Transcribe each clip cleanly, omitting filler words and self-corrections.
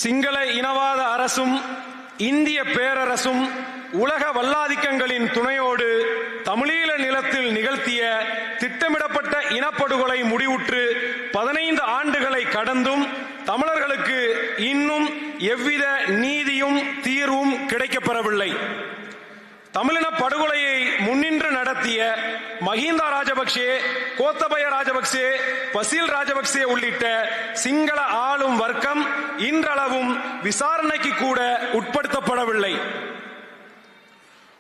சிங்கள இனவாத அரசும் இந்திய பேரரசும் உலக வல்லாதிக்கங்களின் துணையோடு தமிழீழ நிலத்தில் நிகழ்த்திய திட்டமிடப்பட்ட இனப்படுகொலை முடிவுற்று 15 ஆண்டுகளை கடந்தும் தமிழர்களுக்கு இன்னும் எவ்வித நீதியும் தீர்வும் கிடைக்கப்பெறவில்லை. தமிழின படுகொலையை முன்னின்று நடத்திய மஹிந்த ராஜபக்சே, கோத்தபய ராஜபக்சே, பசில் ராஜபக்சே உள்ளிட்ட சிங்கள ஆளும் வர்க்கம் இன்றளவும் விசாரணைக்கு கூட உட்படுத்தப்படவில்லை.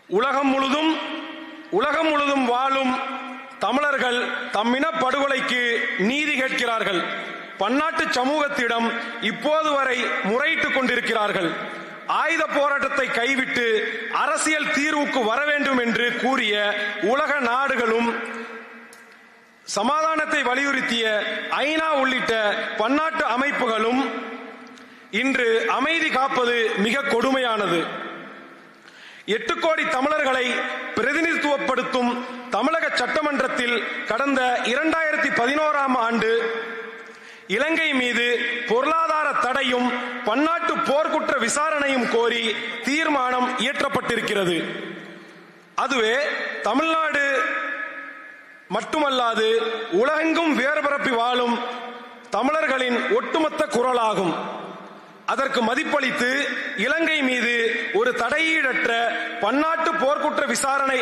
உலகம் முழுதும் வாழும் தமிழர்கள் தம்மின படுகொலைக்கு நீதி கேட்கிறார்கள். பன்னாட்டு சமூகத்திடம் இப்போது வரை முறையிட்டுக் கொண்டிருக்கிறார்கள். ஆயுத போராட்டத்தை கைவிட்டு அரசியல் தீர்வுக்கு வர வேண்டும் என்று கூறிய உலக நாடுகளும் சமாதானத்தை வலியுறுத்திய ஐநா உள்ளிட்ட பன்னாட்டு அமைப்புகளும் இன்று அமைதி காப்பது மிக கொடுமையானது. 8 கோடி தமிழர்களை பிரதிநிதித்துவப்படுத்தும் தமிழக சட்டமன்றத்தில் கடந்த 2011ஆம் ஆண்டு இலங்கை மீது பொருளாதார தடையும் பன்னாட்டு போர்க்குற்ற விசாரணையும் கோரி தீர்மானம் இயற்றப்பட்டிருக்கிறது. அதுவே தமிழ்நாடு மட்டுமல்லாது உலகெங்கும் வேறுபரப்பி வாழும் தமிழர்களின் ஒட்டுமொத்த குரலாகும். அதற்கு மதிப்பளித்து இலங்கை மீது ஒரு தடையீடற்ற பன்னாட்டு போர்க்குற்ற விசாரணை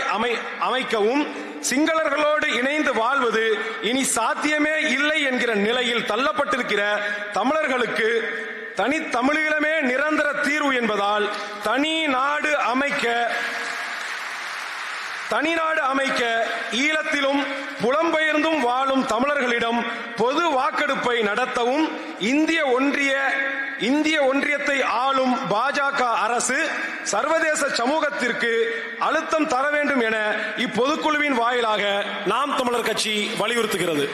அமைக்கவும் சிங்களர்களோடு இணைந்து வாழ்வது இனி சாத்தியமே இல்லை என்கிற நிலையில் தள்ளப்பட்டிருக்கிற தமிழர்களுக்கு தனித்தமிழீழமே நிரந்தர தீர்வு என்பதால் தனி நாடு அமைக்க ஈழத்திலும் புலம்பெயர்ந்தும் வாழும் தமிழர்களிடம் பொது வாக்கெடுப்பை நடத்தவும் இந்திய ஒன்றியத்தை ஆளும் பாஜக அரசு சர்வதேச சமூகத்திற்கு அழுத்தம் தர வேண்டும் என இப்பொதுக்குழுவின் வாயிலாக நாம் தமிழர் கட்சி வலியுறுத்துகிறது.